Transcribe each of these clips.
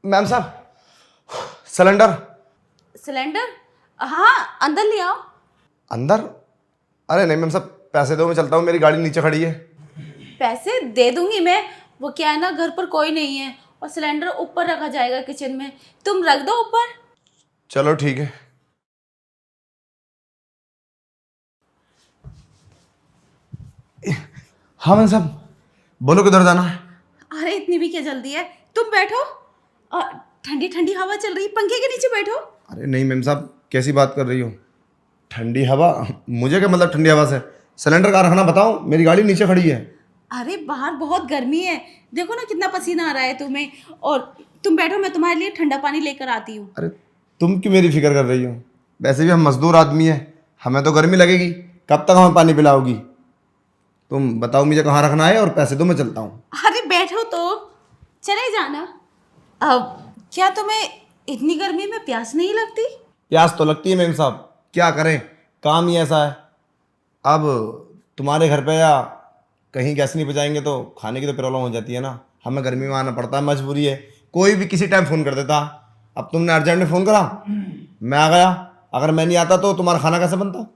Ma'am साहब, cylinder. Cylinder? हाँ, अंदर ले आओ। अंदर? अरे नहीं मैम साहब, पैसे दो, मैं चलता हूँ, मेरी गाड़ी नीचे खड़ी है। पैसे दे दूंगी मैं। वो क्या है ना, घर पर कोई नहीं है और सिलेंडर ऊपर रखा जाएगा किचन में। तुम रख दो ऊपर। चलो ठीक है। हाँ मैम साहब, बोलो किधर जाना है? अरे इतनी भी क्या जल्दी है, तुम बैठो। ठंडी ठंडी हवा चल रही, पंखे के नीचे बैठो। अरे नहीं मैम साहब, कैसी बात कर रही हो? ठंडी हवा? मुझे क्या मतलब ठंडी हवा से? सिलेंडर कहाँ रखना बताओ, मेरी गाड़ी नीचे खड़ी है। अरे बाहर बहुत गर्मी है, देखो ना कितना पसीना आ रहा है तुम्हें। और तुम बैठो, मैं तुम्हारे लिए ठंडा पानी लेकर आती हूँ। अरे तुम क्यों मेरी फिक्र कर रही हो? वैसे भी हम मजदूर आदमी हैं, हमें तो गर्मी लगेगी। कब तक हमें पानी पिलाओगी? तुम बताओ मुझे कहाँ रखना है और पैसे दो, मैं चलता हूँ। अरे बैठो तो, चले जाना। अब क्या तुम्हें इतनी गर्मी में प्यास नहीं लगती? प्यास तो लगती है मैम साहब, क्या करें, काम ही ऐसा है। अब तुम्हारे घर पे या कहीं गैस नहीं पहुँचाएंगे तो खाने की तो प्रॉब्लम हो जाती है ना। हमें गर्मी में आना पड़ता है, मजबूरी है। कोई भी किसी टाइम फ़ोन कर देता, अब तुमने अर्जेंट में फ़ोन करा, मैं आ गया। अगर मैं नहीं आता तो तुम्हारा खाना कैसे बनता?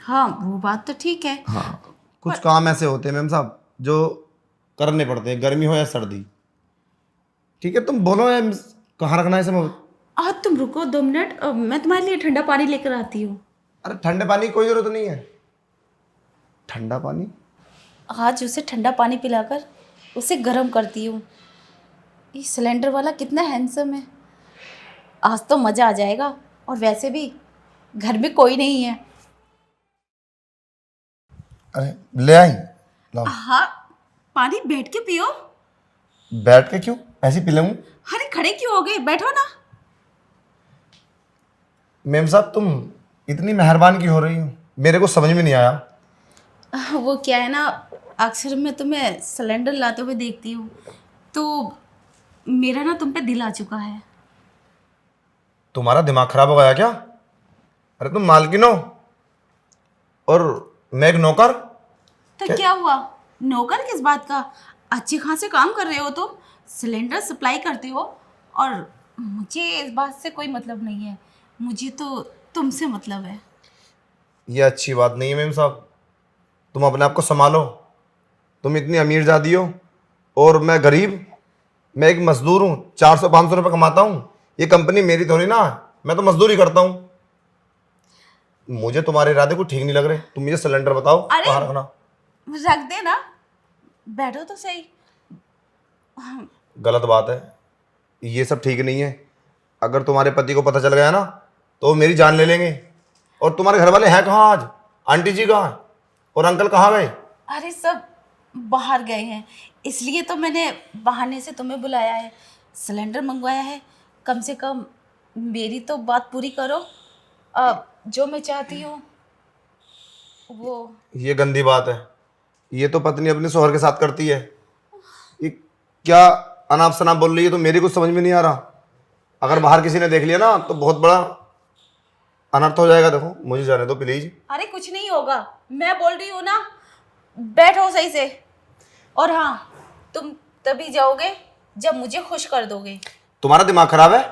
हाँ वो बात तो ठीक है। हाँ, कुछ काम ऐसे होते हैं मैम साहब जो करने पड़ते हैं, गर्मी हो या सर्दी। ठीक है, तुम बोलो मैम, कहाँ रखना है सब? तुम रुको 2 मिनट, मैं तुम्हारे लिए ठंडा पानी लेकर आती हूँ। अरे ठंडे पानी की कोई ज़रूरत नहीं है। ठंडा पानी? आज उसे ठंडा पानी पिलाकर उसे गर्म करती हूँ। ये सिलेंडर वाला कितना हैंडसम है, आज तो मज़ा आ जाएगा। और वैसे भी घर में कोई नहीं है। अरे ले आई, लाओ। हाँ, पानी बैठ के पियो। बैठ के क्यों, ऐसे ही पी लूँ? अरे खड़े क्यों हो गए, बैठो ना। मैम साहब तुम इतनी मेहरबान क्यों हो रही हो, मेरे को समझ में नहीं आया। वो क्या है ना, अक्सर मैं तुम्हें सिलेंडर लाते हुए देखती हूँ तो मेरा ना तुम पे दिल आ चुका है। तुम्हारा दिमाग खराब हो गया क्या? अरे तुम मालकिन हो और मैं एक नौकर। तो क्या हुआ, नौकर किस बात का? अच्छे खासे काम कर रहे हो, तो सिलेंडर सप्लाई करते हो। और मुझे इस बात से कोई मतलब नहीं है, मुझे तो तुमसे मतलब है। ये अच्छी बात नहीं है मैम साहब, तुम अपने आप को संभालो। तुम इतनी अमीर जादी हो और मैं गरीब। मैं एक मजदूर हूँ, 400-500 रुपये कमाता हूँ। ये कंपनी मेरी थोड़ी ना, मैं तो मजदूरी करता हूँ। मुझे तुम्हारे इरादे को ठीक नहीं लग रहे। तुम मुझे सिलेंडर बताओ कहाँ रखना। रख देना, बैठो तो सही। गलत बात है, ये सब ठीक नहीं है। अगर तुम्हारे पति को पता चल गया ना तो वो मेरी जान ले लेंगे। और तुम्हारे घर वाले हैं कहाँ आज? आंटी जी कहाँ है और अंकल कहाँ गए? अरे सब बाहर गए हैं, इसलिए तो मैंने बहाने से तुम्हें बुलाया है, सिलेंडर मंगवाया है। कम से कम मेरी तो बात पूरी करो। अब जो मैं चाहती हूँ वो। ये गंदी बात है, ये तो पत्नी अपने शौहर के साथ करती है। ये क्या अनाप शनाप बोल रही है, तो मेरी कुछ समझ में नहीं आ रहा। अगर बाहर किसी ने देख लिया ना तो बहुत बड़ा अनर्थ हो जाएगा। देखो मुझे जाने दो प्लीज। अरे कुछ नहीं होगा, मैं बोल रही हूँ ना, बैठो सही से। और हाँ, तुम तभी जाओगे जब मुझे खुश कर दोगे। तुम्हारा दिमाग खराब है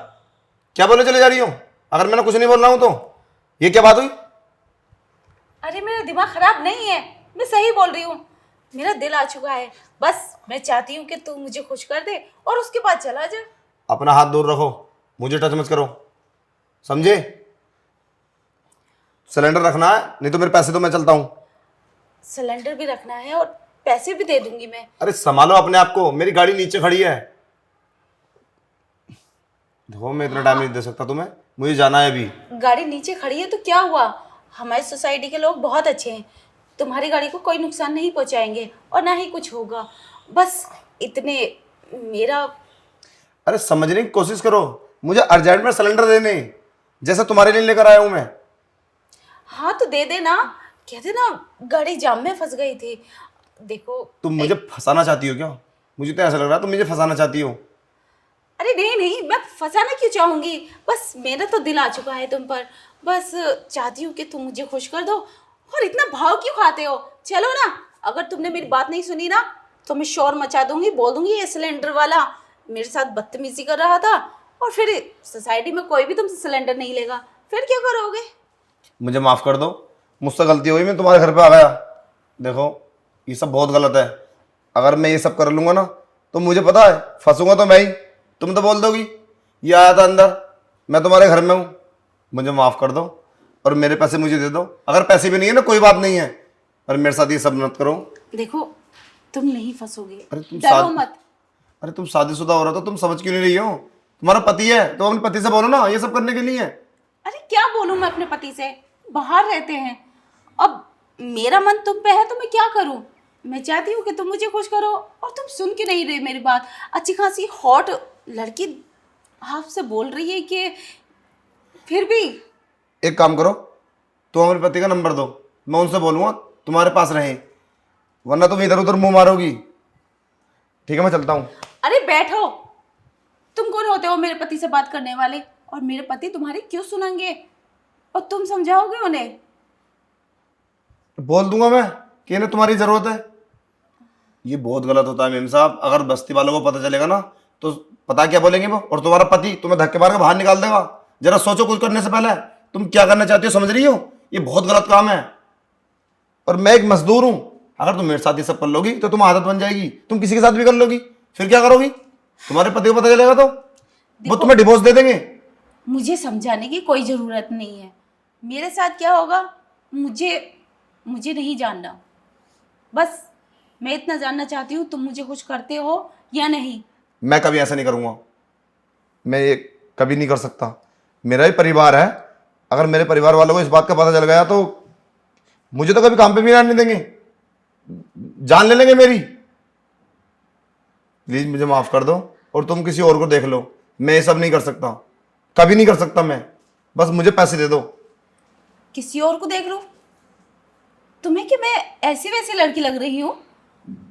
क्या? बोले चले जा रही हो अगर मैंने कुछ नहीं बोल रहा हूँ तो? ये क्या बात हुई? अरे मेरा दिमाग खराब नहीं है, मैं सही बोल रही हूँ। मेरा दिल आ चुका है, बस मैं चाहती हूँ कि तू मुझे खुश कर दे और उसके बाद चला जा। अपना हाथ दूर रखो, मुझे टच मत करो, समझे? सिलेंडर रखना है, नहीं तो मेरे पैसे दो, मैं चलता हूँ। सिलेंडर भी रखना है और पैसे भी दे दूंगी मैं। अरे संभालो अपने आप को, मेरी गाड़ी नीचे खड़ी है। देखो मैं इतना टाइम नहीं दे सकता तुम्हें, मुझे जाना है अभी। गाड़ी नीचे खड़ी है तो क्या हुआ, हमारी सोसाइटी के लोग बहुत अच्छे हैं, तुम्हारी गाड़ी को कोई नुकसान नहीं पहुंचाएंगे और ना ही कुछ होगा। बस इतने मेरा। अरे समझने की कोशिश करो, मुझे अर्जेंट में सिलेंडर देने, जैसा तुम्हारे लिए लेकर आया हूं मैं। हाँ तो दे देना, कहते ना गाड़ी जाम में फंस गई थी। देखो तुम मुझे फंसाना चाहती हो क्या? मुझे तो ऐसा लग रहा है तुम मुझे फंसाना चाहती हो। अरे नहीं नहीं, मैं फंसाना क्यों चाहूंगी, बस मेरा तो दिल आ चुका है तुम पर। बस चाहती हूँ कि तुम मुझे खुश कर दो। और इतना भाव क्यों खाते हो? चलो ना, अगर तुमने मेरी बात नहीं सुनी ना तो मैं शोर मचा दूंगी, बोल दूंगी ये सिलेंडर वाला मेरे साथ बदतमीजी कर रहा था और फिर सोसाइटी में कोई भी तुमसे सिलेंडर नहीं लेगा, फिर क्या करोगे? मुझे माफ़ कर दो, मुझसे गलती हुई, मैं तुम्हारे घर पे आ गया। देखो ये सब बहुत गलत है। अगर मैं ये सब कर लूँगा ना तो मुझे पता है फंसूंगा तो मैं ही। तुम तो बोल दोगी ये आया था अंदर, मैं तुम्हारे घर में हूँ। मुझे माफ़ कर दो और मेरे पैसे मुझे दे दो। अगर पैसे भी नहीं है ना कोई बात नहीं है, पर मेरे साथ ये सब मत करो। देखो तुम नहीं फंसोगे, अरे तुम डरो मत। अरे तुम शादीशुदा हो रहा तो तुम समझ क्यों नहीं रही हो? तुम्हारा पति है तो अपने पति से बोलो ना ये सब करने के लिए। अरे क्या बोलूं मैं अपने पति से, बाहर रहते हैं। अब मेरा मन तुम पे है तो मैं क्या करूं? मैं चाहती हूँ कि तुम मुझे खुश करो और तुम सुन क्यों नहीं रहे मेरी बात? अच्छी खासी हॉट लड़की आपसे बोल रही है कि फिर भी। एक काम करो, तुम अपने पति का नंबर दो, मैं उनसे बोलूँगा तुम्हारे पास रहें, वरना तुम इधर उधर मुंह मारोगी। ठीक है मैं चलता हूँ। अरे बैठो, तुम कौन होते हो मेरे पति से बात करने वाले? और मेरे पति तुम्हारी क्यों सुनेंगे? और तुम समझाओगे उन्हें? बोल दूंगा मैं कि इन्हें तुम्हारी ज़रूरत है। ये बहुत गलत होता है मेम साहब। अगर बस्ती वालों को पता चलेगा ना तो पता क्या बोलेंगे वो, और तुम्हारा पति तुम्हें धक्के मार के बाहर निकाल देगा। जरा सोचो कुछ करने से पहले, तुम क्या करना चाहती हो समझ रही हो? ये बहुत गलत काम है। और मैं एक मजदूर हूं, अगर तुम मेरे साथ ये सब कर लोगी तो तुम आदत बन जाएगी, तुम किसी के साथ भी कर लोगी, फिर क्या करोगी? तुम्हारे पति को पता चलेगा तो वो तुम्हें डिवोर्स दे देंगे। मुझे समझाने की कोई ज़रूरत नहीं है। मेरे साथ क्या होगा मुझे नहीं जानना। बस मैं इतना जानना चाहती हूँ, तुम मुझे कुछ करते हो या नहीं? मैं कभी ऐसा नहीं करूंगा, मैं ये कभी नहीं कर सकता। मेरा ही परिवार है, अगर मेरे परिवार वालों को इस बात का पता चल गया तो मुझे तो कभी काम पे भी आने नहीं देंगे, जान ले लेंगे मेरी। प्लीज मुझे माफ कर दो और तुम किसी और को देख लो। मैं ये सब नहीं कर सकता, कभी नहीं कर सकता मैं। बस मुझे पैसे दे दो। किसी और को देख लो? तुम्हें कि मैं ऐसी वैसी लड़की लग रही हूँ?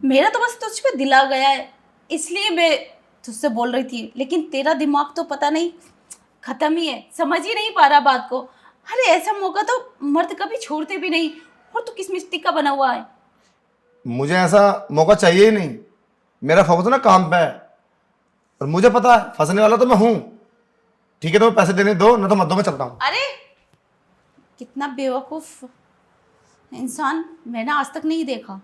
मेरा तो बस तुझ पे दिल आ गया है, इसलिए मैं तुझसे बोल रही थी। लेकिन तेरा दिमाग तो पता नहीं खत्म ही है, समझ ही नहीं पा रहा बात को। अरे ऐसा मौका तो मर्द कभी छोड़ते भी नहीं, और तू किस मिस्टी का बना हुआ है? मुझे ऐसा मौका चाहिए ही नहीं। मेरा फोकस ना काम पे है, और मुझे पता है फंसने वाला तो मैं हूं। ठीक है तो पैसे देने दो, ना तो मत दो, मैं चलता हूँ। अरे कितना बेवकूफ इंसान मैंने आज तक नहीं देखा।